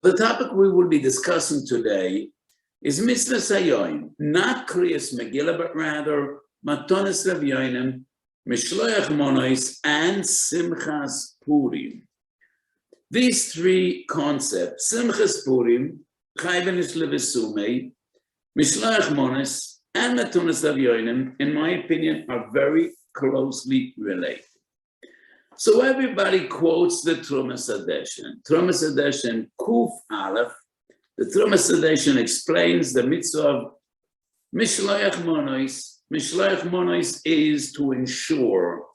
The topic we will be discussing today is Mitzvahs Hayoim, not Kriyas Megillah, but rather Matanos L'evyonim, Mishloach Monos, and Simchas Purim. These three concepts, Simchas Purim, Chayvenish Levesumei, Mishloach Monos, and Matanos L'evyonim, in my opinion, are very closely related. So everybody quotes the Trumas Hadeshen. Trumas Hadeshen Kuf Aleph. The Trumas Hadeshen explains the mitzvah of Mishloach Monos. Mishloach Monos is to ensure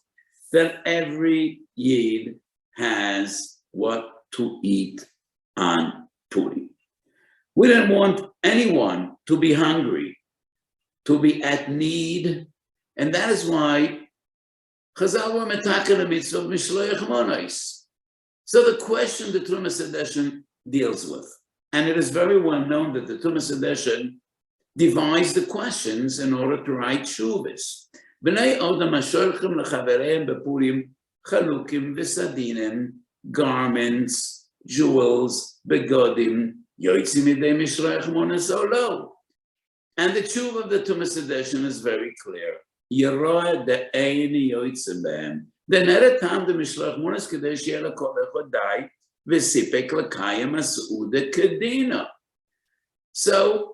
that every Yid has what to eat on Purim. We don't want anyone to be hungry, to be at need, and that is why Chazal were metaken the mitzvah of Mishloach Monos. So the question the Trumas Hadeshen deals with, and it is very well known that the Trumas Hadeshen devised the questions in order to write shuvas. B'nei Odom asholchim lechavereim bepurim chalukim v'sadinim, garments, jewels, begodim, yotzim midei Mishloach Monos or lo. And the tshuva of the Trumas Hadeshen is very clear. Yeroa de eini yotzim behem. The neretam de Mishloach Monos kedei sheyeh lekol echad dai v'sipek lekayim ha'seuda kedina. So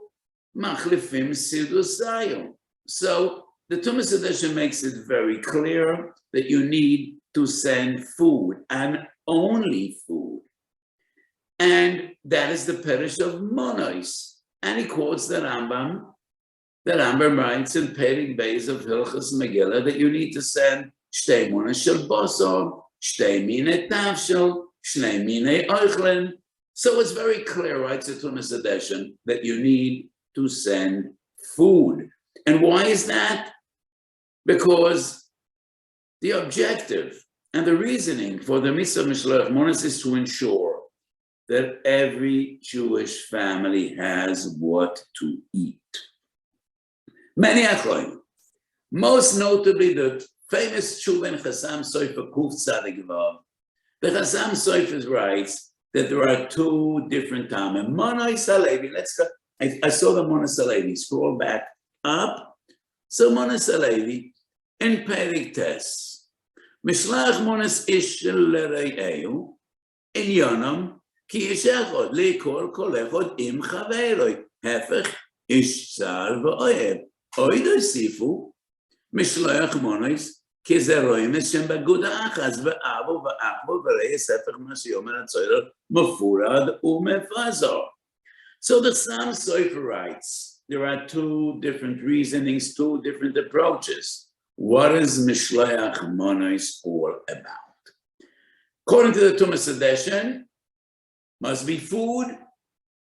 machlifim sidusayim. So the Trumas Hadeshen makes it very clear that you need to send food and only food. And that is the perish of Monos. And he quotes the Rambam. The Rambam writes in Perek Beis of Hilchos Megillah that you need to send shtei monos shel basar, shtei minei tavshel, shnei minei oichlin. So it's very clear, writes the Trumas Hadeshen, that you need to send food. And why is that? Because the objective and the reasoning for the mitzvah Mishloach Monos is to ensure that every Jewish family has what to eat. Many achronim, most notably the famous Tshuva in Chasam Sofer Kuf Tzadik Vav. The Chasam Sofer writes that there are two different tamim. Monos Halevi. Let's go. I saw the Monos Halevi. Scroll back up. So Monos Halevi in Perek Tes. Mishloach Monos ishel l're'eu in Yonam ki ish echod le'kol kol echod im chaveroi hefech ish tzar v'oyev. Oido sifu Mishloach Monos kizeroim eshem baguda achaz ve'avo ve'achbo v'rei sefech mashiyomer atzoyer mefurad u'mefazor. So the Chasam Sofer writes, there are two different reasonings, two different approaches. What is Mishloach Monos all about? According to the Trumas Hadeshen, must be food,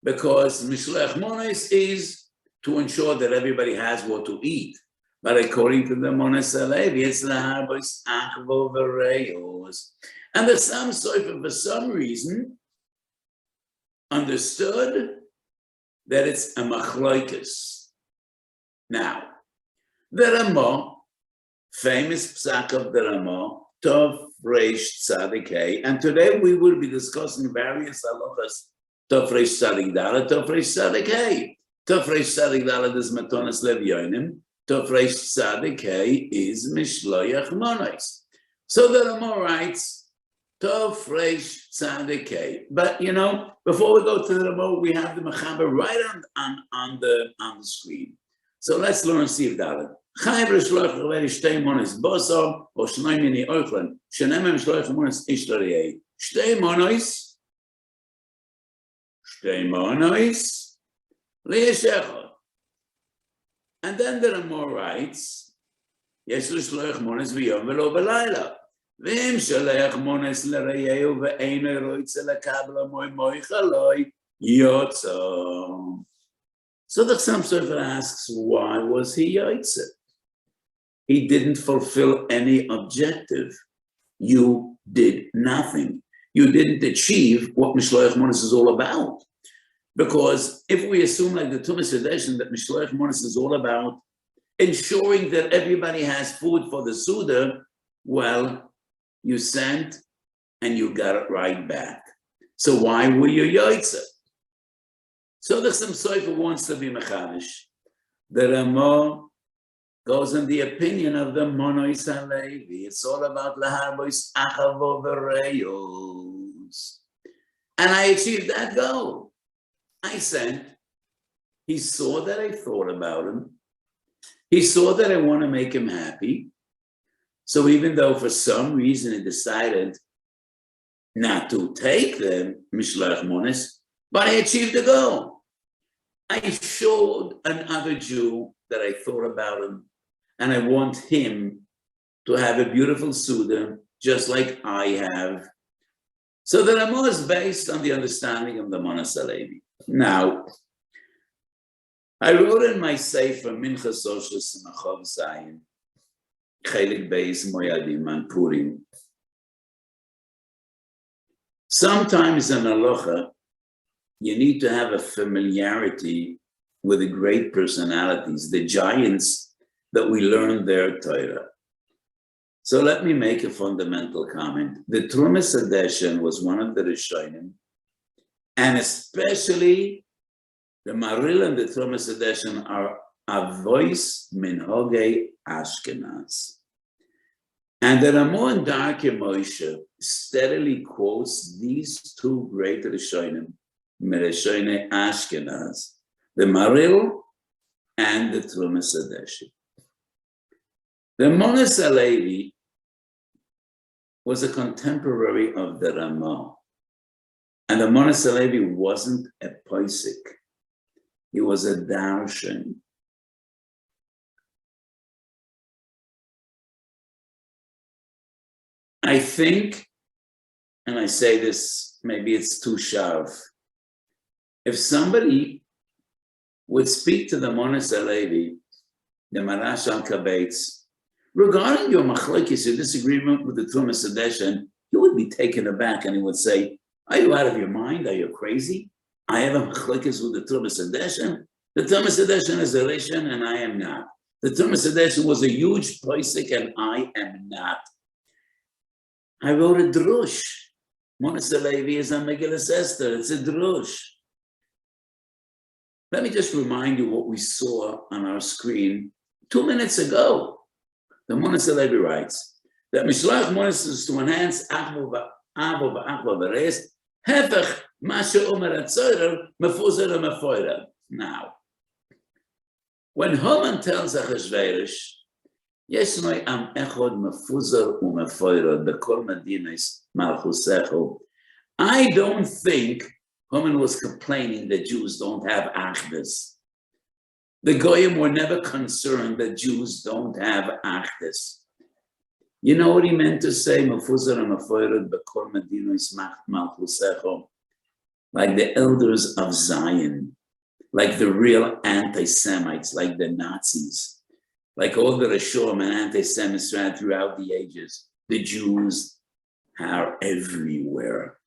because Mishloach Monos is to ensure that everybody has what to eat. But according to the Monos Halevi, it's l'harbos achvo v'reyos. And the Chasam Sofer, for some reason, understood that it's a machloikis. Now, the Ramah, famous psak of the Ramah, Tov Reish Tzadik Hey, and today we will be discussing various halachas, Tov Reish Tzadik Dalet, Tov Reish Tzadik Hey. Tov Reish Tzadik Dalet is Matanos L'evyonim, Tov Reish Tzadik Hey is Mishloach Monos. So the Ramah writes, Tov Reish Tzadik Hey. But you know, before we go to the Ramah, we have the Mechaber right on the screen. So let's learn Siv Dalet. Chayv Rishloach Laveri Shtei Monos Bosor or Shnei Mini Oichlan. Shenem Mishloach Monos Ish L'Rei. Shtei Monos Li'eshechot. And then the Ramah writes, Yesh L'Shloach Monos V'yom V'lo B'layla. V'im Shaleach Monos L'Rei'eu V'eino Roitze L'Kabla Moi Moichaloi Yotzo. So the Chasam Sofer asks, why was he Yotze? He didn't fulfill any objective. You did nothing. You didn't achieve what Mishloach Monos is all about. Because if we assume, like the Trumas Hadeshen, that Mishloach Monos is all about ensuring that everybody has food for the Suda, well, you sent and you got it right back. So why were you yoitzer? So the Chassam Sofer wants to be mechadish. The Ramah goes in the opinion of the Matanos L'evyonim. It's all about laharbois achavo v'reyos. And I achieved that goal. I said, he saw that I thought about him. He saw that I want to make him happy. So even though for some reason he decided not to take the Mishloach Monos, but I achieved the goal. I showed another Jew that I thought about him, and I want him to have a beautiful Suda, just like I have. So the Ramah is based on the understanding of the Matanos L'evyonim. Now, I wrote in my Sefer Minchas Oshus Simachov Zayin, Chelik Beis Moyadim and Purim. Sometimes in halacha, you need to have a familiarity with the great personalities, the giants that we learned their Torah. So let me make a fundamental comment. The Trumas Hadeshen was one of the Rishonim, and especially the Maril and the Trumas Hadeshen are Avois Minhogei Ashkenaz. And the Ramah and Darkei Moshe steadily quotes these two great Rishonim, Mereshonei Ashkenaz, the Maril and the Trumas Hadeshen. The Matanos L'evyonim was a contemporary of the Ramah. And the Matanos L'evyonim wasn't a poisik. He was a darshan. I think, and I say this, maybe it's too sharp, if somebody would speak to the Matanos L'evyonim, the Marash al-Kabeitz, regarding your machlokes, your disagreement with the Trumas Hadeshen, he would be taken aback and he would say, are you out of your mind? Are you crazy? I have a machlokes with the Trumas Hadeshen. The Trumas Hadeshen is a Rishon and I am not. The Trumas Hadeshen was a huge poisik and I am not. I wrote a drush. Matanos L'evyonim is on Megillas Esther. It's a drush. Let me just remind you what we saw on our screen 2 minutes ago. The Matanos L'evyonim writes that Mishloach Monos is to enhance Achvo v'Achvo v'Reis, Hefech Masha Omer Atzorer Mefuzer Mefoira. Now, when Haman tells Achashverosh, Yeshnoi Am Echod Mefuzer uMefoira B'Kol Medinos Malchusecho, I don't think Haman was complaining that Jews don't have Achdus. The Goyim were never concerned that Jews don't have Achdus. You know what he meant to say? Like the elders of Zion, like the real anti-Semites, like the Nazis, like all the Rishonim and anti-Semites throughout the ages. The Jews are everywhere.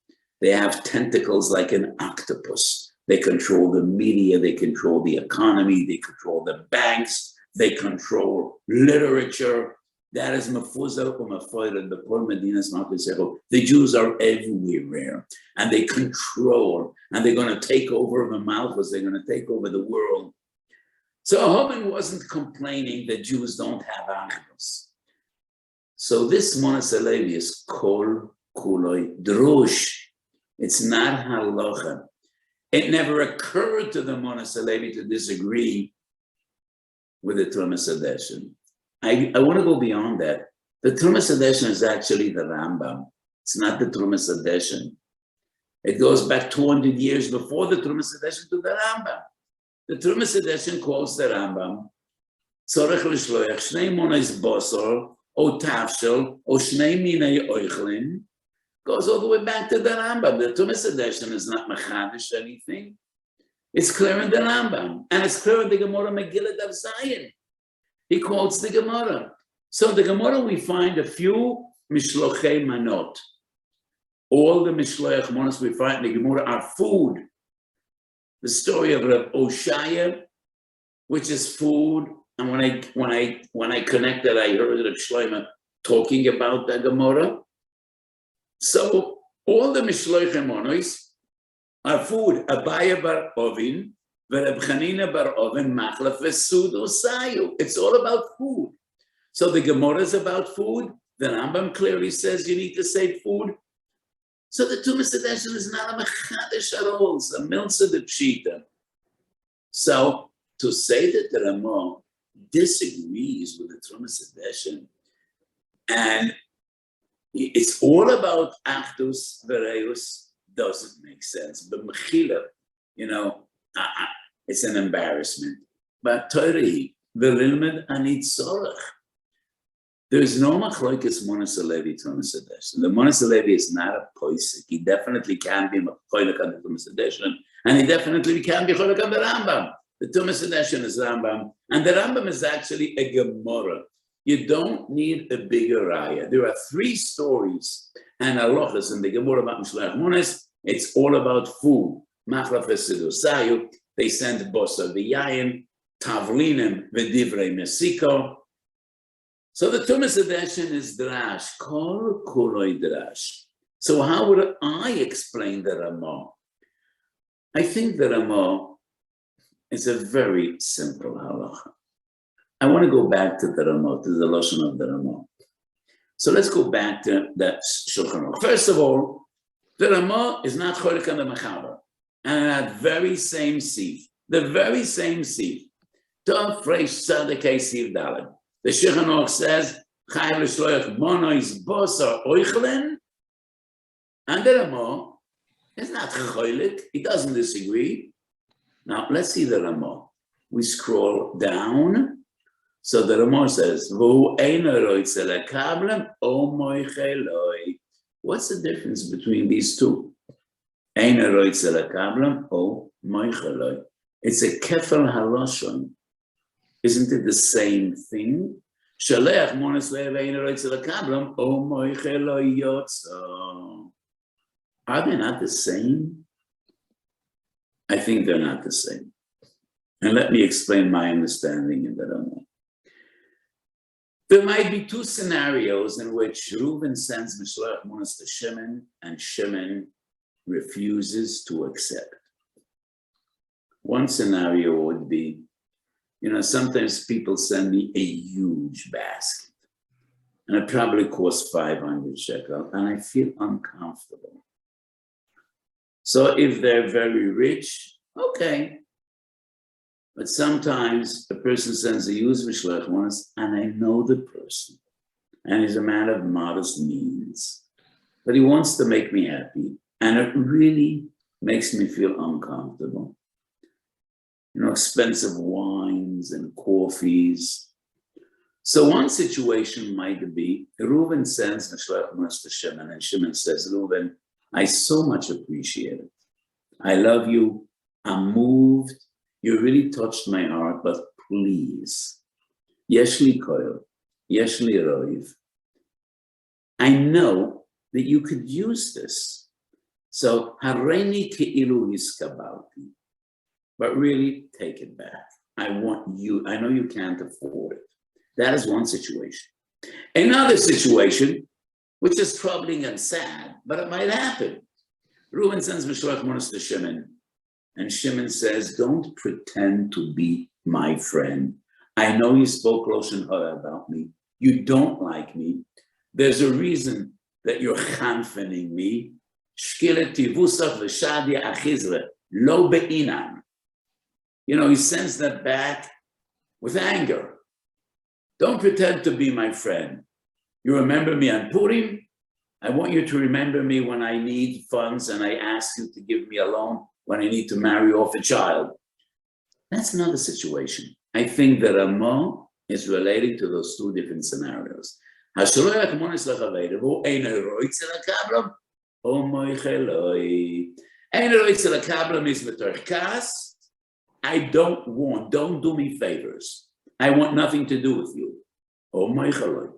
They have tentacles like an octopus. They control the media, they control the economy, they control the banks, they control literature. That is mefuzar u'mefoira, the poor Medinas Malchusecho. The Jews are everywhere, and they control, and they're going to take over the Malchus, they're going to take over the world. So Haman wasn't complaining that Jews don't have Achdus. So this Matanos L'evyonim is kol kuloi drush. It's not halacha. It never occurred to the Matanos L'evyonim to disagree with the Trumas Hadeshen. I want to go beyond that. The Trumas Hadeshen is actually the Rambam. It's not the Trumas Hadeshen. It goes back 200 years before the Trumas Hadeshen to the Rambam. The Trumas Hadeshen quotes the Rambam, Tzorech l'shloach shnei monos bosor o tafshel o shnei minei oichlin. Goes all the way back to the Rambam. The Trumas Hadeshen is not mechadish anything. It's clear in the Rambam, and it's clear in the Gemara Megillah of Zion. He quotes the Gemara. So the Gemara, we find a few mishlochei manot. All the mishloach manos we find in the Gemara are food. The story of Rav Oshaya, which is food. And when I connected, I heard Rav Shlomo talking about the Gemara. So All the Mishloichem Monois are food. Abaya bar Ovin, Vereb Chanina bar Ovin, Machlef Vesudo Sayu. It's all about food. So the Gemara is about food. The Rambam clearly says you need to say food. So the Tumas Edeshin is not a Mechadish at all. It's a Milsa de Pshita. So to say that the Ramah disagrees with the Tumas Edeshin, and it's all about Achdus Vereus, doesn't make sense. But Mechila, it's an embarrassment. But Torah, V'lilmed Ani Tzorach. There's no Machloikis Matanos L'evyonim Tumas Edeshin. The Matanos L'evyonim is not a poisik. He definitely can be Machloik on the Tumas Edeshin, and he definitely can be Machloik on the Rambam. The Tumas Edeshin is Rambam, and the Rambam is actually a Gemara. You don't need a bigger raya. There are 3 stories and halachas in the Gemara about Mishloach Monos. It's all about food. Machlaf v'sidusayu. They send bosar v'yayin, tavlinim v'divrei mesiko. So the Tumas Edeshin is drash, kol kuloi drash. So how would I explain the Ramah? I think the Ramah is a very simple halacha. I want to go back to the Ramah, to the Lashon of the Ramah. So let's go back to that Shulchan Aruch. First of all, the Ramah is not cholik on the Mechaber. And that very same sieve, the very sieve, Tov Reish Tzadikei Siv Daled. The Shulchan Aruch says, Chayav l'shloach monois bosar oichlen, and the Ramah is not cholik. He doesn't disagree. Now let's see the Ramah. We scroll down. So the Ramah says, what's the difference between these two? It's a kefal halashon. Isn't it the same thing? Are they not the same? I think they're not the same. And let me explain my understanding in the Ramah. There might be 2 scenarios in which Reuven sends Mishloach Monos to Shimon, and Shimon refuses to accept. One scenario would be, sometimes people send me a huge basket, and it probably costs 500 shekel, and I feel uncomfortable. So if they're very rich, okay. But sometimes a person sends a huge Mishloach Monos, and I know the person, and he's a man of modest means, but he wants to make me happy, and it really makes me feel uncomfortable. Expensive wines and coffees. So one situation might be, Reuven sends Mishloach Monos to Shimon, and Shimon says, Reuven, I so much appreciate it. I love you. I'm moved. You really touched my heart, but please, yesh li koil, yesh li roiv. I know that you could use this. So, hareini keilu hiskabalti. But really, take it back. I want you, I know you can't afford it. That is one situation. Another situation, which is troubling and sad, but it might happen. Reuven sends Mishloach Monos to Shimon. And Shimon says, don't pretend to be my friend. I know you spoke Lashon Hara about me. You don't like me. There's a reason that you're chanfening me. Shkilet tivusach v'shadia achizre, lo be'inan. He sends that back with anger. Don't pretend to be my friend. You remember me on Purim? I want you to remember me when I need funds and I ask you to give me a loan. When I need to marry off a child. That's another situation. I think the Ramah is relating to those 2 different scenarios. I don't want, don't do me favors. I want nothing to do with you. Moichaloi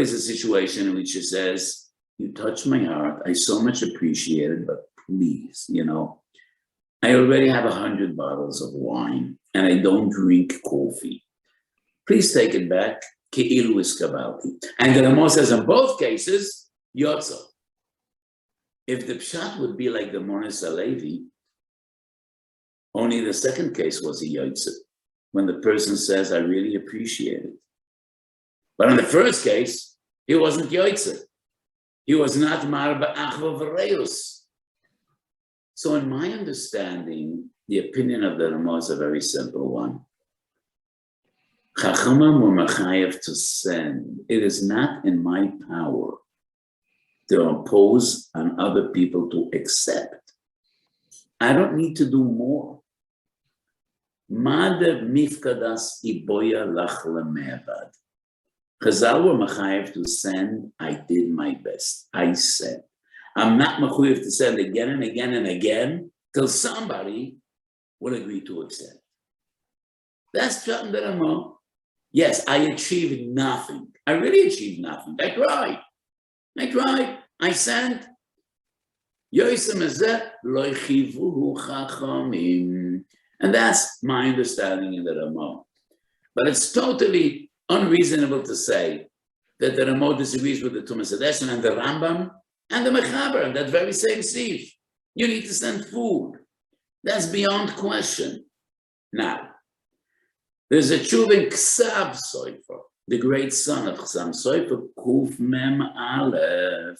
is a situation in which he says, you touch my heart, I so much appreciate it, but please, I already have 100 bottles of wine and I don't drink coffee. Please take it back. Keilu iskabalti. And the Ramah says in both cases, yotzo. if the pshat would be like the Matanos L'evyonim, only the second case was a yotze, when the person says, I really appreciate it. But in the first case, he wasn't yotze. He was not marba achva v'reus. So in my understanding, the opinion of the Ramah is a very simple one. Chachamim were mechayev to send. It is not in my power to impose on other people to accept. I don't need to do more. Madev mifkadas iboya lach lemevad. Chazal were mechayev to send. I did my best. I said. I'm not mechayev to send again and again and again till somebody will agree to accept. That's Pshat in the Ramah. Yes, I achieved nothing. I really achieved nothing. I tried. I sent. And that's my understanding in the Ramah. But it's totally unreasonable to say that the Ramah disagrees with the Tumas Hadeshen and the Rambam and the Mechaber, and that very same sieve. You need to send food. That's beyond question. Now, there's a tshuva in Ksav Sofer, the great son of Chassam Sofer, Kuf Mem Aleph.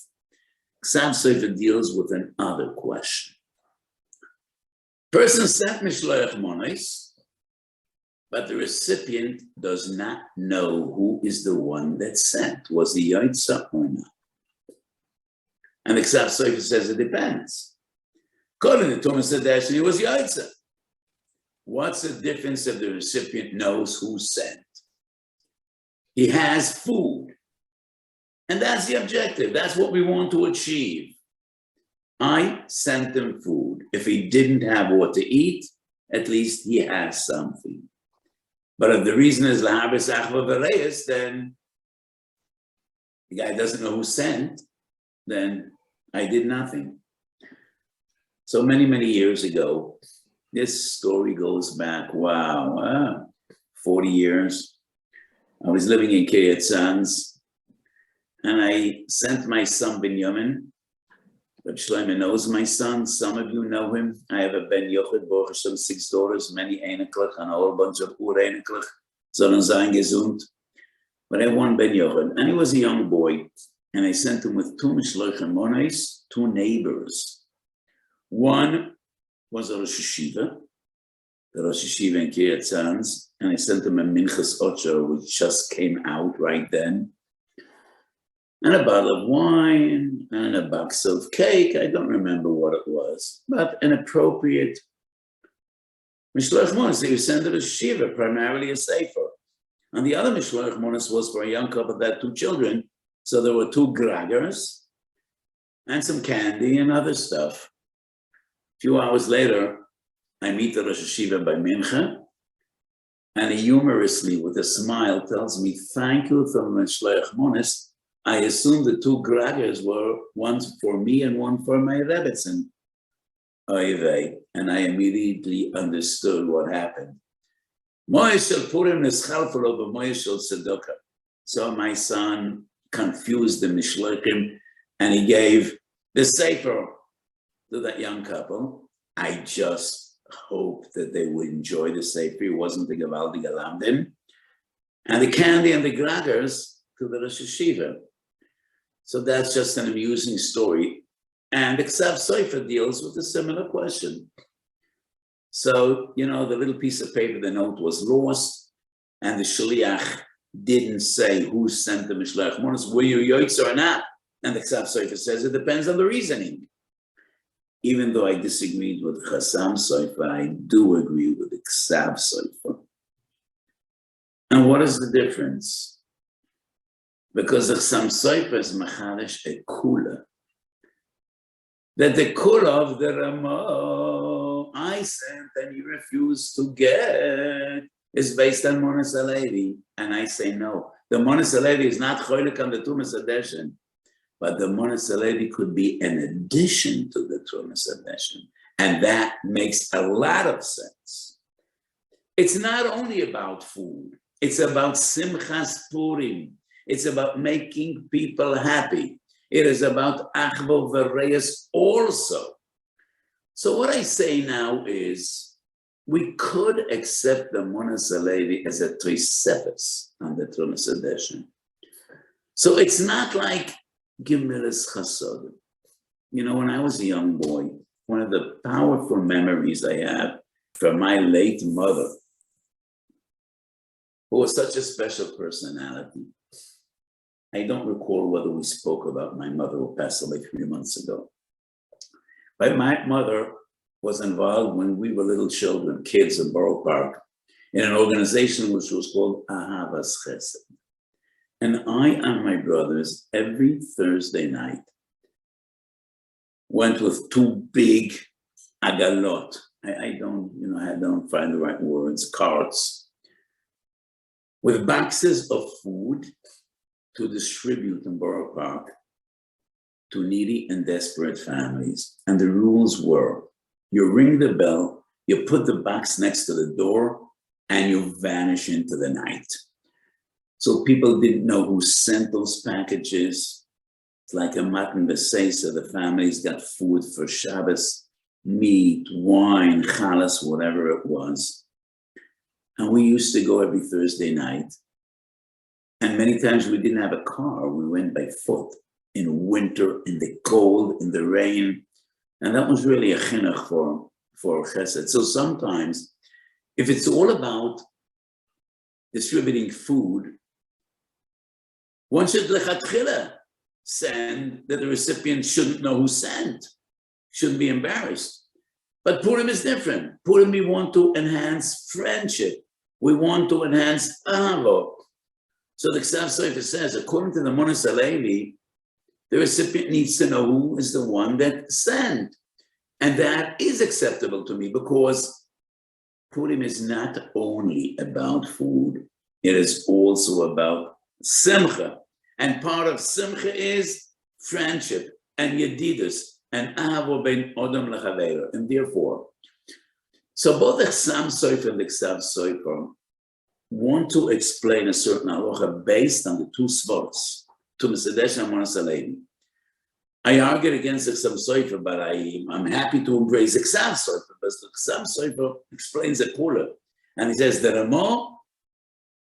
Ksav Sofer deals with another question. Person sent Mishloach Monos, but the recipient does not know who is the one that sent. Was he Yaitza or not? And the Ksav Sofer says it depends. According to Tumas Hadeshen, he was Yaitza. What's the difference if the recipient knows who sent? He has food. And that's the objective. That's what we want to achieve. I sent him food. If he didn't have what to eat, at least he has something. But if the reason is lahabes achva v'reis, then the guy doesn't know who sent, then I did nothing. So many, many years ago, this story goes back, 40 years. I was living in Kiryat Sanz, and I sent my son Binyamin. Reb Shlomo knows my son. Some of you know him. I have a Ben Yochid, Baruch Hashem, 6 daughters, many Einiklach, and a whole bunch of Ur-Einiklach, sollen sein gesund. But I have one Ben Yochid, and he was a young boy, and I sent him with 2 Mishloach Monos, 2 neighbors. One was a Rosh Yeshiva, the Rosh Yeshiva in Kiryat Sanz, and I sent him a Minchas Ocher, which just came out right then, and a bottle of wine, and a box of cake. I don't remember what it was, but an appropriate Mishloach Monos that you send to the Yeshiva, primarily a sefer. And the other Mishloach Monos was for a young couple that had 2 children, so there were 2 gragers, and some candy and other stuff. A few hours later, I meet the Rosh Yeshiva by Mincha, and he humorously, with a smile, tells me, thank you for Mishloach Monos. I assumed the 2 gragers were one for me and one for my Rebbetzin. And I immediately understood what happened. Purim So my son confused the Mishloachim, and he gave the sefer to that young couple. I just hoped that they would enjoy the sefer. It wasn't the Gavaldi Galamdim. And the candy and the gragers to the Rosh Yeshiva. So that's just an amusing story. And the Ksav Sofer deals with a similar question. So, the little piece of paper, the note was lost, and the Shliach didn't say who sent the Mishloach Monos, were you Yoitz or not? And the Ksav Sofer says it depends on the reasoning. Even though I disagreed with Chassam Sofer, I do agree with the Ksav Sofer. And what is the difference? Because the Chassam Sofer is machadish a kula. That the kula of the Ramah I sent and you refused to get is based on Matanos L'evyonim. And I say no. The Matanos L'evyonim is not cholik on the Tumas Hadeshen, but the Matanos L'evyonim could be an addition to the Tumas Hadeshen. And that makes a lot of sense. It's not only about food. It's about Simchas Purim. It's about making people happy. It is about achvo v'reyes also. So what I say now is, we could accept the Maran HaRav as a trisepes on the Trumas edition. So it's not like Gemilas Chasodim. You know, when I was a young boy, one of the powerful memories I have from my late mother, who was such a special personality. I don't recall whether we spoke about my mother who passed away 3 months ago. But my mother was involved when we were little children, kids in Borough Park, in an organization which was called Ahavas Chesed. And I and my brothers, every Thursday night, went with 2 big agalot. I don't find the right words, carts, with boxes of food to distribute in Borough Park to needy and desperate families. And the rules were, you ring the bell, you put the box next to the door, and you vanish into the night. So people didn't know who sent those packages. It's like a matan b'seisa, the families got food for Shabbos, meat, wine, chalas, whatever it was. And we used to go every Thursday night. And many times we didn't have a car. We went by foot in winter, in the cold, in the rain. And that was really a chinuch for chesed. So sometimes, if it's all about distributing food, one should lechatchila send that the recipient shouldn't know who sent, shouldn't be embarrassed. But Purim is different. Purim, we want to enhance friendship. We want to enhance ahava. So the Ksav Sofer says, according to the Maran HaRav, the recipient needs to know who is the one that sent. And that is acceptable to me because Purim is not only about food, it is also about simcha. And part of simcha is friendship and yedidus and ahava ben odom lechaveiro. And therefore, so both the Ksav Sofer and the Ksav Sofer want to explain a certain halacha based on the 2 svaros, to Mesedesh and Maran HaRav. I argued against the Ksav Sofer, but I'm happy to embrace the Ksav Sofer, because the Ksav Sofer explains a kula. And he says, the Ramo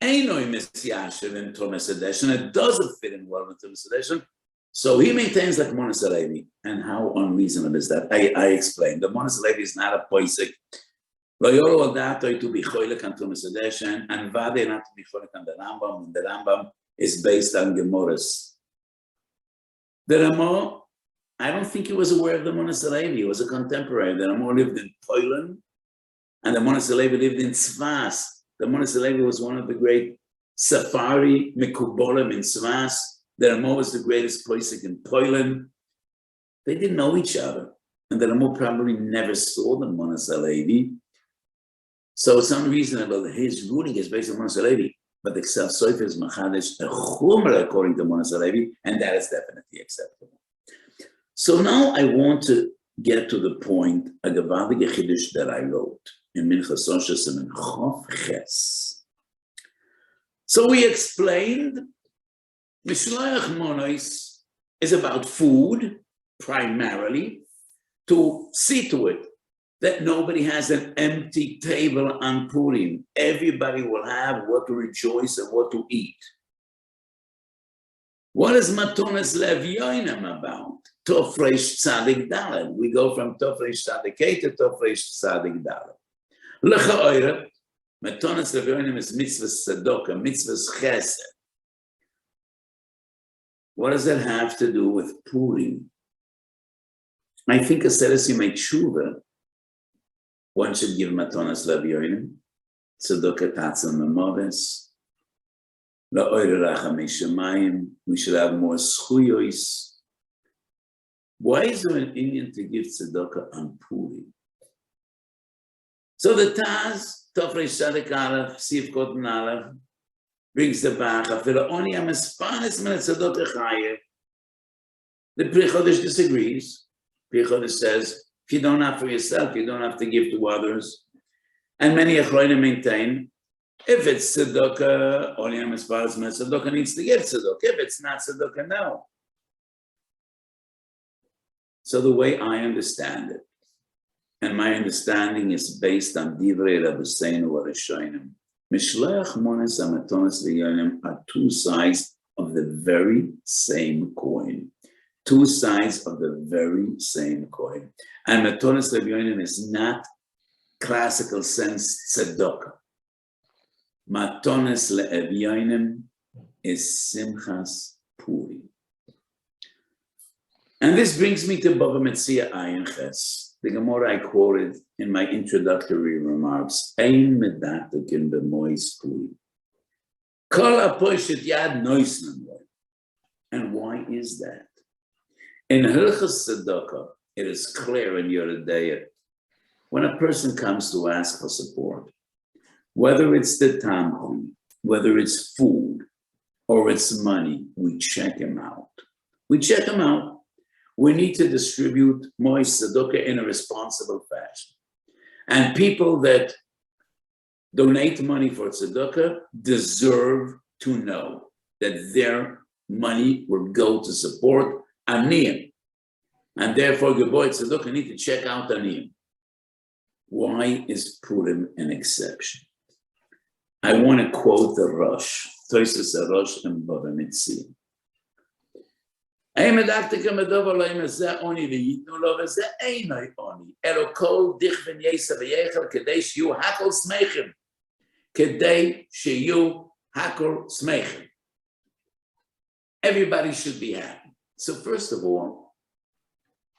ainoi misyashiv in Mesedesh, and it doesn't fit in well with Mesedesh. So he maintains like Maran HaRav. And how unreasonable is that? I explained. The Maran HaRav is not a poisek. Lo yoro dato to be choilek on Mesedesh, and vade not to be choilek on the Rambam, and the Rambam is based on Gemoras. The Ramo, I don't think he was aware of the Maran HaRav. He was a contemporary. The Ramo lived in Poland, and the Maran HaRav lived in Tzfas. The Maran HaRav was one of the great Safari Mekubolim in Tzfas. The Ramo was the greatest posek in Poland. They didn't know each other, and the Ramo probably never saw the Maran HaRav. So it's unreasonable that his ruling is based on Maran HaRav. But the Ksav Sofer is machadish a chumra according to Maran HaRav, and that is definitely acceptable. So now I want to get to the point, a gevaldige chiddush that I wrote in Minchas Oshes and in Chof Ches. So we explained, Mishloach Monos is about food, primarily, to see to it that nobody has an empty table on Purim. Everybody will have what to rejoice and what to eat. What is Matanos L'evyonim about? Tofresh Tzadik Daled. We go from Tofresh Tzadik to Tofresh Tzadik Daled. L'cha'oira, Matanos L'evyonim is mitzvah tzedakah, mitzvah chesed. What does that have to do with Purim? I think a says you make tshuva. One should give Matanos L'evyonim, tzedakah tatzah memoves, la'oira rachamei shemayim. We should have more schuyos. Why is there an Indian to give tzedakah on Purim? So the Taz, Tofresh Tzadik Aleph, Sif Kotan Aleph, brings the Bacha, Fila'oni HaMespanis min tzedakah chayev. The Pri Chodesh disagrees. Pri Chodesh says, if you don't have for yourself, you don't have to give to others. And many Achronim maintain, if it's tzedakah, only tzedakah needs to give tzedakah. If it's not tzedakah, no. So the way I understand it, and my understanding is based on Divrei Rabbeinu Rishonim, Mishloach Monos and Matanos L'evyonim are two sides of the very same coin. Two sides of the very same coin. And Matanos L'evyonim is not classical sense tzedakah. Matanos L'evyonim is Simchas Purim. And this brings me to Bava Metzia Ayin Ches. The Gemara I quoted in my introductory remarks, Ein medaktikin b'mois Purim. Kol ha'poshet yad noisnan. And why is that? In Hilchos Tzedakah, it is clear in Yeridea, when a person comes to ask for support, whether it's the tampon, whether it's food, or it's money, we check him out. We check him out. We need to distribute moist tzedakah in a responsible fashion. And people that donate money for tzedakah deserve to know that their money will go to support aniyim. And therefore, Geboy tzedakah need to check out aniyim. Why is Purim an exception? I want to quote the Rosh, Tosis Rosh and Bava Metzia. Ein medaktikem medover loim zeh oni v'yitnu lo v'zeh einoi oni. Elo kol dich v'nyesa v'yechel kedei shiyu hakol smeichim. Kedei shiyu hakol smeichim. Everybody should be happy. So first of all,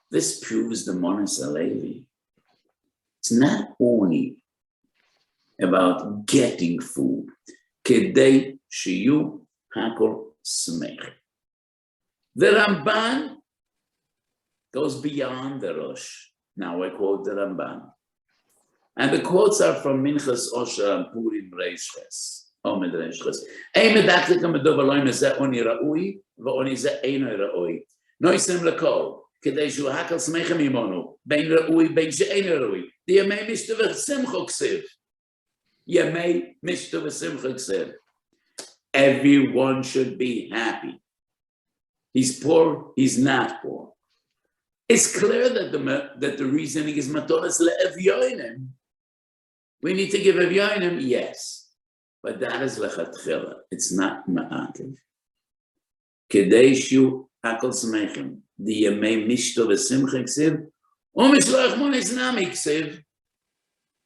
this proves the Matanos L'evyonim. It's not only about getting food. Kedei shiyu hakol smeichim. The Ramban goes beyond the Rosh. Now I quote the Ramban. And the quotes are from Minchas Osher and Purim Reish Ches. Omed Reish Ches. Ein medaktikem medover loim zeh oni ra'ui v'oni zeh einoi ra'ui. Noisim lekol, kedei shu hakal smechem imonu, bein ra'ui, bein she'einoi ra'ui. The Yemei Mishta v'simcha ksiv. Yemei Mishta v'simcha ksiv. Everyone should be happy. He's poor, he's not poor. It's clear that the reasoning is Matanos L'evyonim. We need to give evyonim, yes. But that is lechatchila. It's not ma'akev. Kedei shu hakol smechem. The yemei mishto v'simcha ksiv. O mishloach monos nami ksiv.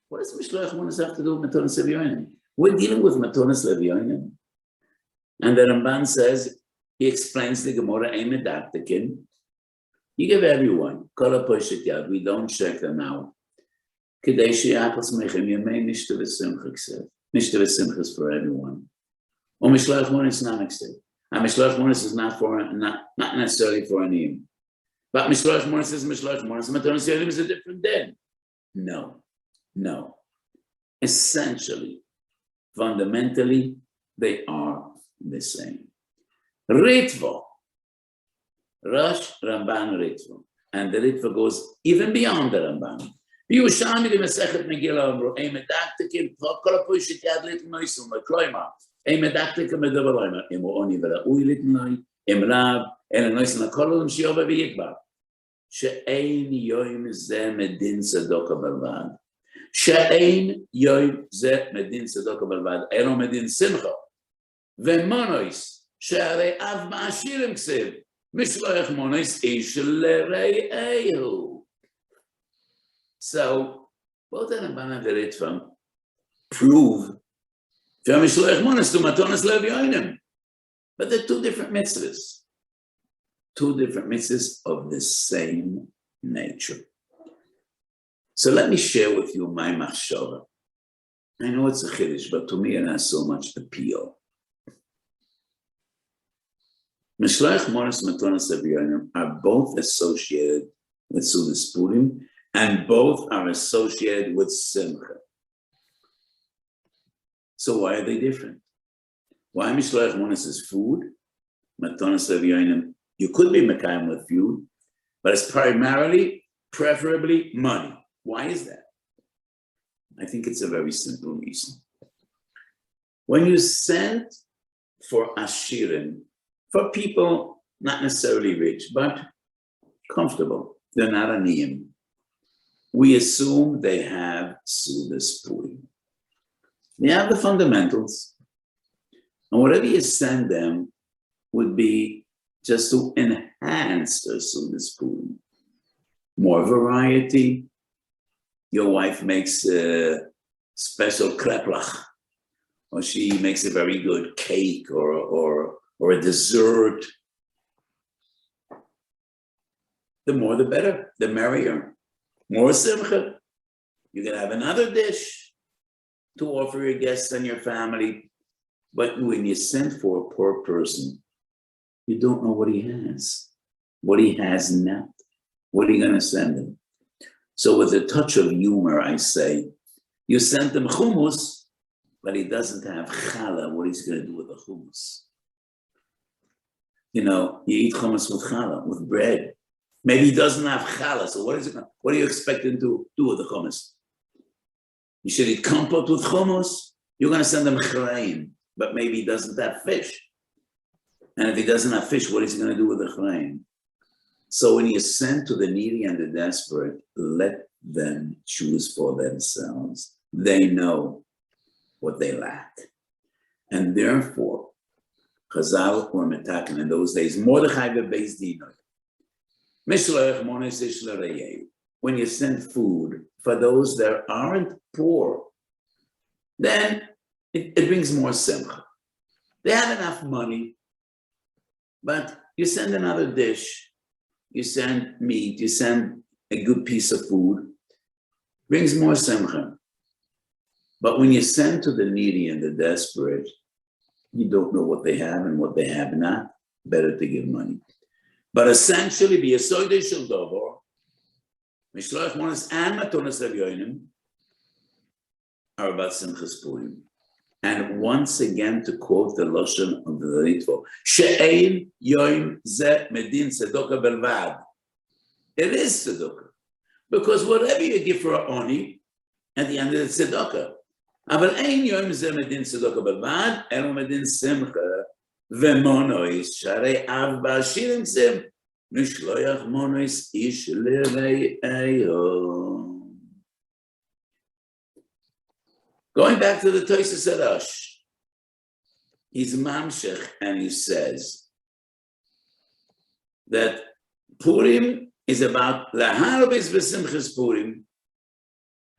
What does mishloach monos have to do with Matanos L'evyonim? We're dealing with Matanos L'evyonim. And the Ramban says, he explains the Gemara, Ein medaktikin. You give everyone, kol ha'poshet yad, we don't check them out. Kedei she'yachal smechem yemei mishta v'simcha ksiv. Mishta v'simcha is for everyone. Or mishloach monos nami ksiv. And mishloach monos is not necessarily for aniyim. But mishloach monos is mishloach monos. Matanos L'evyonim is a different din. No. Essentially, fundamentally, they are the same. Ritva, Rosh, Ramban, Ritva. And the Ritva goes even beyond the Ramban. Yerushalayim the Masechet Megillah, Ein medaktikim, kol ha'poshet yad litn noisum, kloima, Ein medaktikim medover loim, im oni v'ra'ui litn loim, im rav, el noisum hakol olam shi'ova v'yikbar. She'ein yoim zeh medin tzedakah balvad. She'ein yoim zeh medin tzedakah balvad. Elo medin simcha. V'monos, שהרי אב מעשירים כסיב, משלוח מונס איש לרעהו. So, both the Ramban and the Ritva prove שהמשלוח מונס to Matanos L'evyonim. But they're two different mitzvahs. Two different mitzvahs of the same nature. So let me share with you my machshava. I know it's a chiddush, but to me it has so much appeal. Mishloach monos Matanos L'evyonim are both associated with Sudas Purim, and both are associated with Simcha. So why are they different? Why Mishloach monos is food? Matanos L'evyonim, you could be mekayim with food, but it's primarily, preferably money. Why is that? I think it's a very simple reason. When you send for Ashirim, for people not necessarily rich, but comfortable, they're not aniyim. We assume they have Sudas Purim. They have the fundamentals. And whatever you send them would be just to enhance their Sudas Purim. More variety. Your wife makes a special kreplach, or she makes a very good cake or a dessert. The more the better, the merrier. More simcha. You can have another dish to offer your guests and your family. But when you send for a poor person, you don't know what he has not. What are you going to send him? So with a touch of humor, I say, you sent him hummus, but he doesn't have challah. What he's going to do with the hummus? You know, you eat hummus with challah, with bread. Maybe he doesn't have challah, so what are you expecting to do with the hummus? You should eat compote with hummus. You're going to send him chreim, but maybe he doesn't have fish. And if he doesn't have fish, what is he going to do with the chreim? So when you send to the needy and the desperate, let them choose for themselves. They know what they lack. And therefore, Chazal were metaken in those days, Mordechai bebeis dinoi. When you send food for those that aren't poor, then it brings more simcha. They have enough money, but you send another dish, you send meat, you send a good piece of food, brings more simcha. But when you send to the needy and the desperate, you don't know what they have and what they have not, better to give money. But essentially, b'yesodei shel davar, Mishloach Monos and Matanos L'evyonim are about Simchas Purim. And once again, to quote the Lashon of the Ritvo, She'ein yoim ze medin tzedakah belvad. It is tzedakah. Because whatever you give for a oni, at the end of the tzedakah. אבל אין יום זה מדין צדוקה בלבד, אלא מדין שמחה ומונויס, שהרי אב בעשיר ימצא, משלוח מונויס איש לרעהו. Going back to the Tosfos Hadash, he's mamshech and he says that Purim is about laharbis v'simchas Purim,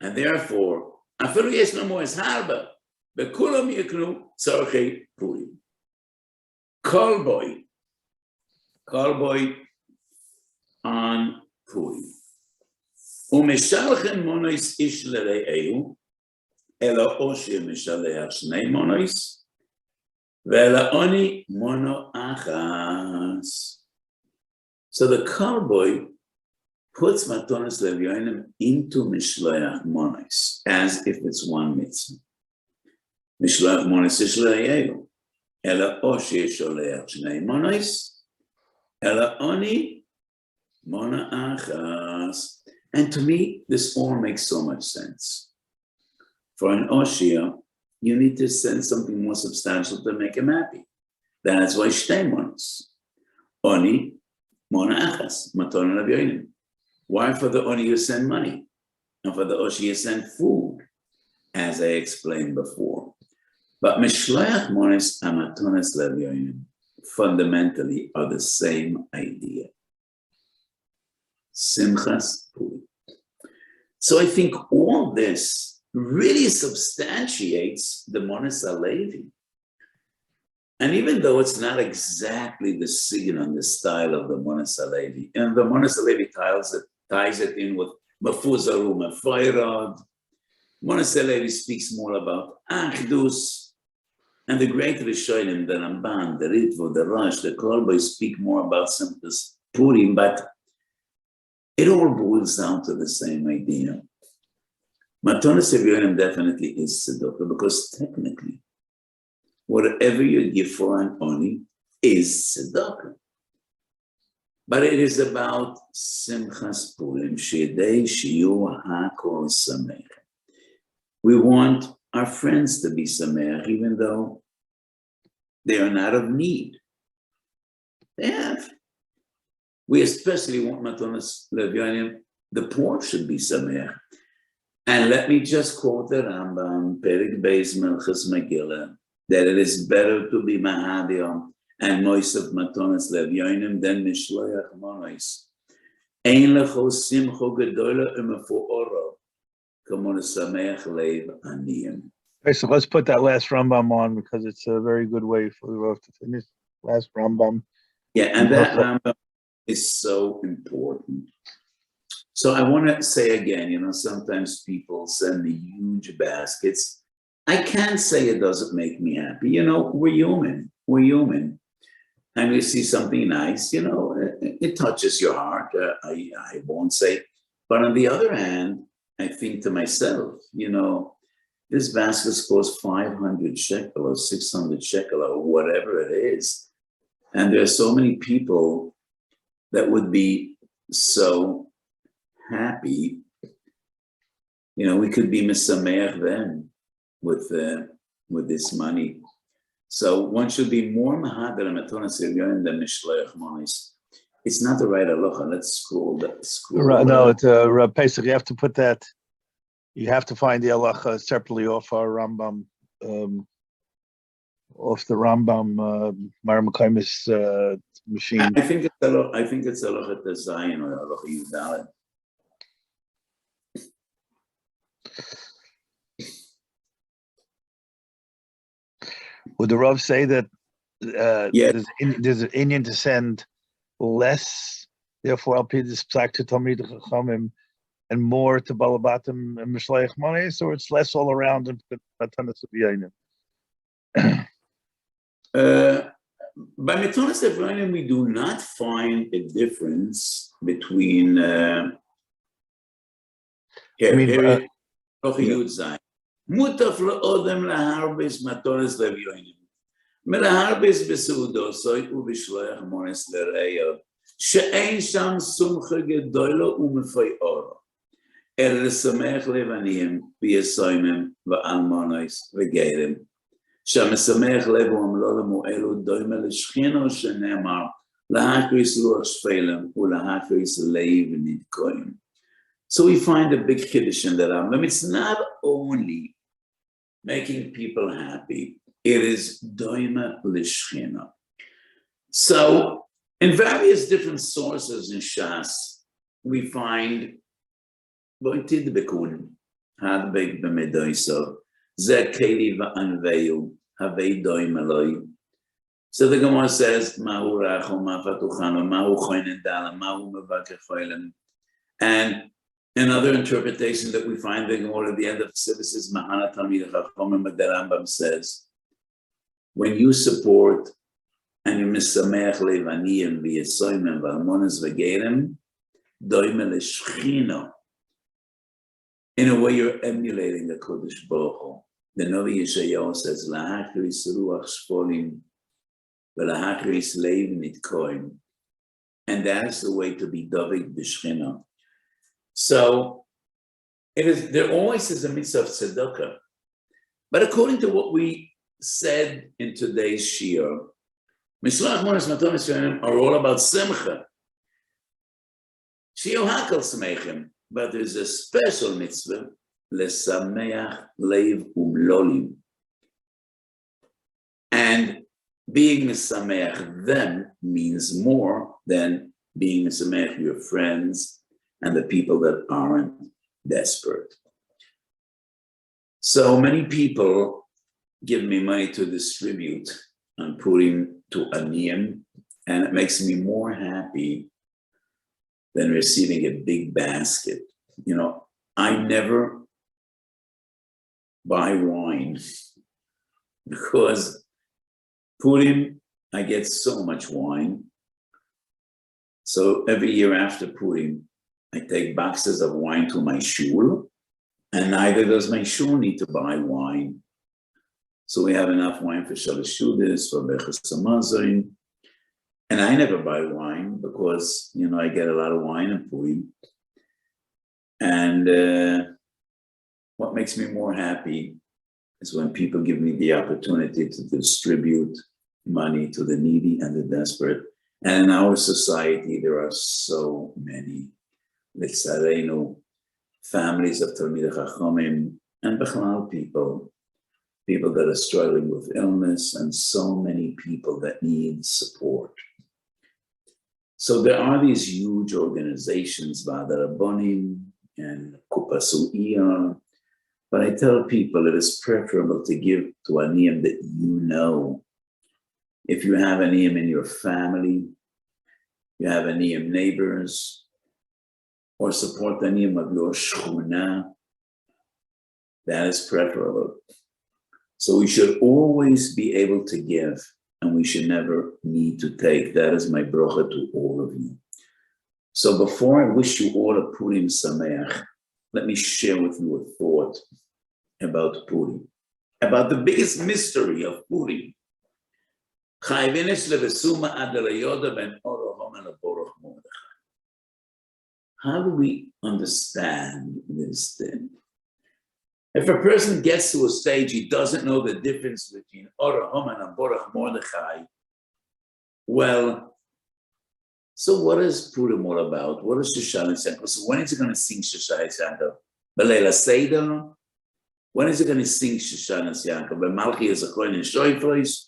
and therefore, אפילו יש לנו אז הרבה, וכולם יקנו צורכי פורים. כל בוי on פורים. ומשלחם מונויס איש לרעהו, אלא או שמשלח שני מונויס, ואלא עוני מונו אחס. So the cowboy puts Matanos L'evyonim into Mishloach Monos as if it's one mitzvah. Mishloach Monos ish l'ra'ehu, ela o she'sholech shnei monos, ela oni mona achas. And to me, this all makes so much sense. For an Oshia, you need to send something more substantial to make him happy. That's why shnei monos. Oni mona achas, Matanos L'evyonim. Why for the oni you send money? And for the oshi you send food, as I explained before. But Mishloach Monos and Matanos L'evyonim fundamentally are the same idea. Simchas Purim. So I think all this really substantiates the Matanos L'Levi. And even though it's not exactly the sigun, the style of the Matanos L'Levi, and the Matanos L'Levi ties it in with Mafuzaru, Mafayrad. Matanos L'Levi speaks more about Achdus, and the great Rishonim, the Ramban, the Ritvo, the Rosh, the Kolboy speak more about Simchas Purim, but it all boils down to the same idea. Matanos L'evyonim definitely is tzedakah, because technically, whatever you give for an oni is tzedakah. But it is about Simchas Purim, Shidei Shiur HaKol Sameach. We want our friends to be Sameach, even though they are not of need. They have. We especially want Matanos L'evyonim. The poor should be sameach. And let me just quote the Rambam, Perik Beis Melchus Megillah, that it is better to be Mahadion and Moisef Matanos L'evyonim than Mishloach Monois. Ein lecho simcho gedola umefuoro, kamon sameach leiv aniyim. Okay, so let's put that last Rambam on because it's a very good way for the Rav to finish. Last Rambam. Yeah, and that Rambam is so important. So I want to say again, sometimes people send me huge baskets. I can't say it doesn't make me happy. We're human. We're human. And we see something nice, it touches your heart. I won't say. But on the other hand, I think to myself, this basket costs 500 shekel or 600 shekel or whatever it is. And there are so many people that would be so happy. We could be misameach them with this money. So one should be more mahader Matanos L'evyonim than mishloach monos. It's not the right halacha. Let's scroll that. No, it's Rav Pesach. You have to put that. You have to find the halacha separately off our Rambam, off the Rambam Maran HaRav machine. I think it's halacha Zayin or halacha Yudalet. Would the Rav say that Yeah. there's an Indian to send less, therefore I'll pay this psak to Talmid Chachamim and more to Balabatim and Mishloach Monos, or it's less all around and Matanos L'evyonim? By Matanos L'evyonim, we do not find a difference between Mutaf le'odem laharbis Matanos L'evyonim. Melaharbis besudosoi ubishloach monos l'reyo. She'ein sham sumcha gedola umefayoro. L'sameach levaniyim v'yesoimim v'almonos v'geirim. She'mesameach levom lo lemu'elu doime l'shchino she'nemar lahakris ruach shfelem ulahakris leiv nidkoim. So we find a big kiddush in the Rambam. It's not only making people happy, it is doima l'shchina. So in various different sources in Shas, we find ותמיד בכון, הדבק במדויסו, זה כלי וענווהו, הווי דוים אלוהי. So the Gemara says, Mahu rachom, ma fatuchano, mahu choinen dalam, mahu mevakeh choilem. And another interpretation that we find the Gemara at the end of the service is, Mahana Talmid Chachomim, but the Rambam says, when you support and you misameach levaniyim v'yesoimim v'almonas v'geirim, doime l'shchino. In a way, you're emulating the Kodesh Baruch Hu. The Novi Yeshayahu says, "Lahakris ruach shpolim, v'lahakris leiv nitkoim," and that is the way to be David b'shchina. So, there always is a mitzvah of tzedakah, but according to what we said in today's Shiur, Mishloach Monos Matanos L'evyonim are all about simcha. Shiur hakol smeichim. But there's a special mitzvah, lesameach leiv umlolim. And being mesameach them means more than being mesameach your friends and the people that aren't desperate. So many people give me money to distribute on Purim to Aniyim, and it makes me more happy than receiving a big basket. I never buy wine because Purim, I get so much wine. So every year after Purim, I take boxes of wine to my Shiur, and neither does my Shiur need to buy wine. So we have enough wine for Shalosh Seudos, for Berchos Hamazon. And I never buy wine because, I get a lot of wine in Purim. And what makes me more happy is when people give me the opportunity to distribute money to the needy and the desperate. And in our society, there are so many, families of Talmidei Chachamim and Bechlal people that are struggling with illness, and so many people that need support. So there are these huge organizations, Vada Rabbonim and Kupasu Iyar, but I tell people it is preferable to give to a niyam that you know. If you have a niyam in your family, you have a niyam neighbors, or support the niyam of your shchuna, that is preferable. So we should always be able to give, and we should never need to take. That is my bracha to all of you. So before I wish you all a Purim Sameach, let me share with you a thought about Purim, about the biggest mystery of Purim. How do we understand this thing? If a person gets to a stage, he doesn't know the difference between Orah Haman and Borach Mordechai, well, so what is Purim all about? What is Shoshana Yankel? So when is he going to sing Shoshana Yankel? Belela Seder? When is he going to sing Shoshana Yankel? Bemalchi is a coin in Shoiflois?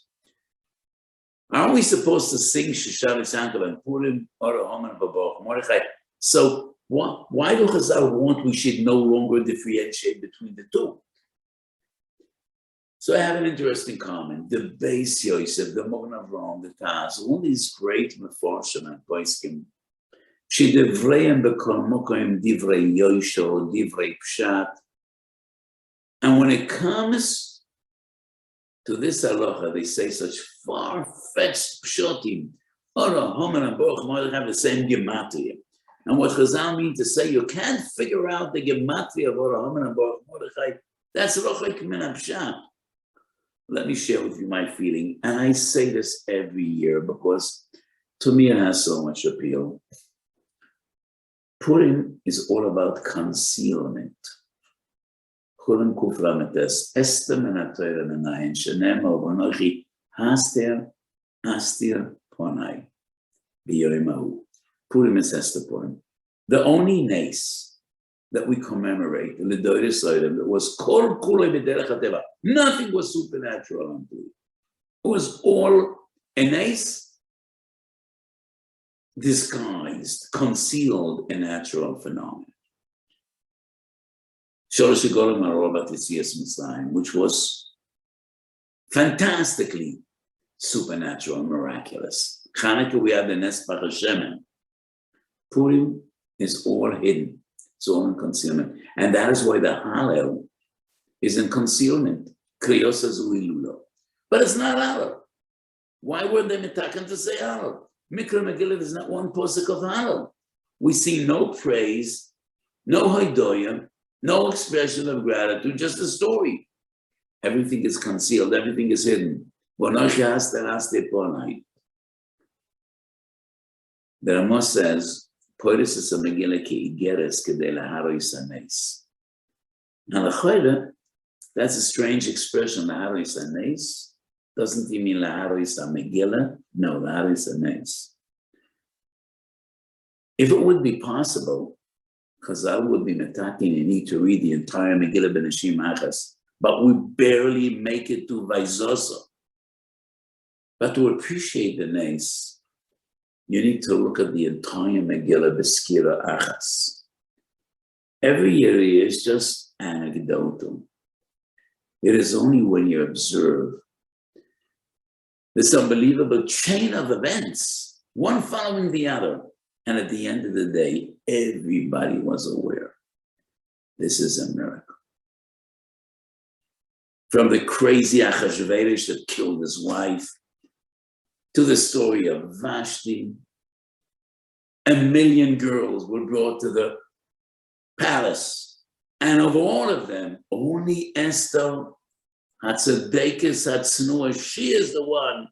Are we supposed to sing Shoshana Yankel and Purim, Orah Haman and Borach Mordechai? So why do Chazal want we should no longer differentiate between the two? So I have an interesting comment. The Beis Yosef, the Maran HaRav, the Taz, all these great mefarshim and poskim, shedivrayim b'kol mokom divrei Yosho, divrei Pshat. And when it comes to this halacha, they say such far-fetched pshatim. Orah Haman and Borach Mordechai have the same gematria. And what Chazal mean to say, you can't figure out the gematria of Orah Haman and Borach Mordechai. That's rochek min pshat. Let me share with you my feeling, and I say this every year because to me it has so much appeal. Purim is all about concealment. Chulim kuf lametes estem en atoyre menayin shenem al v'nochi haster astir ponai b'yoyim hahu. Purim is Esther Purim. The only nace that we commemorate, the L'doyres Olam, that was kol kulei b'derech hateva. Nothing was supernatural on Purim. It was all a nace disguised, concealed a natural phenomenon. Shorosh Golam HaRobat Yitzias Mitzrayim, which was fantastically supernatural, miraculous. Chanukah, we have the Nes Pachashemen. Purim is all hidden. It's all in concealment. And that is why the Hallel is in concealment. Kriyos Azuilulo. But it's not Hallel. Why were they mitaken to say Hallel? Mikra Megillah is not one posuk of Hallel. We see no praise, no Haidoyah, no expression of gratitude, just a story. Everything is concealed, everything is hidden. The Rama says, Poiris is a Megillah ki igeres kedei laharois haneis. Now, that's a strange expression, laharois haneis. Doesn't he mean laharois ha-Megillah? No, laharois haneis. If it would be possible, Chazal would be metaking, you need to read the entire Megillah b'neshim achas, but we barely make it to Vayzoso. But to appreciate the nace, you need to look at the entire Megillah b'skira achas. Every area is just anecdotal. It is only when you observe this unbelievable chain of events, one following the other, and at the end of the day, everybody was aware. This is a miracle. From the crazy Achashverosh that killed his wife, to the story of Vashti, 1 million girls were brought to the palace. And of all of them, only Esther, Hatzadekis, Hatznua, she is the one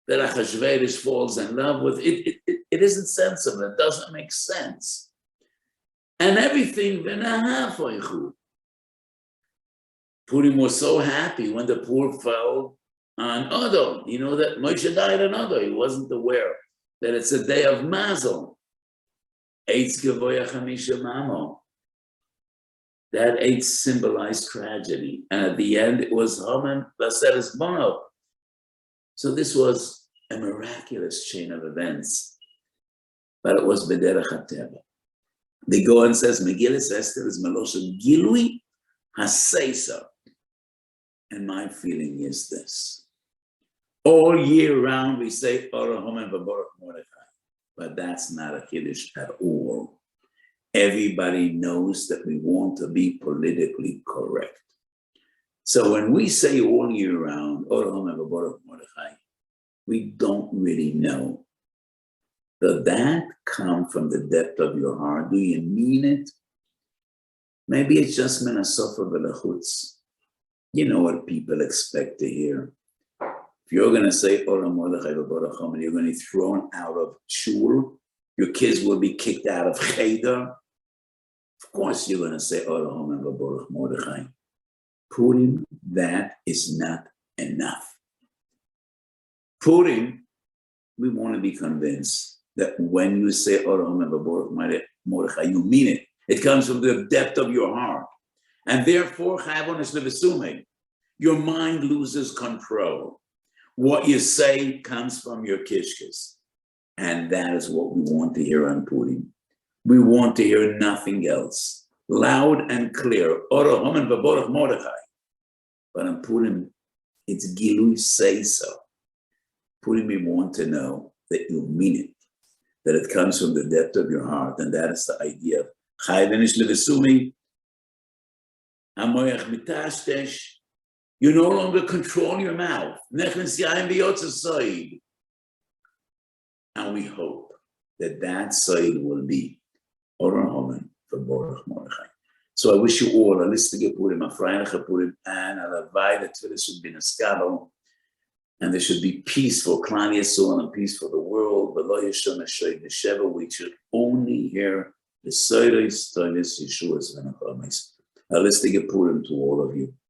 that Achashverosh falls in love with. It isn't sensible. It doesn't make sense. And everything, Purim was so happy when the poor fell on Adar. You know that Moshe died on Adar. He wasn't aware. that it's a day of Mazel. Eitz Gevoya Chamisha Mamo. That eight symbolized tragedy. And at the end, it was Haman Vaseres Bono. So this was a miraculous chain of events. But it was Bederach HaTeva. The Goan says, Megillas Esther is Melosha Gilui HaSeisa. And my feeling is this. All year round, we say, Ora Haman V'Borach Mordechai. But that's not a Kiddush at all. Everybody knows that we want to be politically correct. So when we say all year round, Ora Haman V'Borach Mordechai, we don't really know. Does that come from the depth of your heart? Do you mean it? Maybe it's just Menasofa V'Lechutz. You know what people expect to hear. If you're going to say Ora Mordechai V'Borach Haman, you're going to be thrown out of Shiur. Your kids will be kicked out of Cheder. Of course, you're going to say Ora Haman V'Borach Mordechai. Purim, that is not enough. Purim, we want to be convinced that when you say Ora Haman V'Borach Mordechai, you mean it. It comes from the depth of your heart. And therefore, Matanos L'evyonim, your mind loses control. What you say comes from your kishkes. And that is what we want to hear on Purim. We want to hear nothing else. Loud and clear. Ora Haman V'Borach Mordechai. But on Purim, it's Gilui say so. Purim, we want to know that you mean it. That it comes from the depth of your heart. And that is the idea of Matanos L'evyonim. You no longer control your mouth. And we hope that that side will be Ora Haman V'Borach Mordechai. So I wish you all a listige Purim, a freiliche Purim, and a lavai that Twitter should be naskalo, and there should be peace for Klal Yisrael and peace for the world. But lo yishon hashoy nesheva, we should only hear the Seiros, Tonis, Yeshua's, and Achamis. A listige Purim to all of you.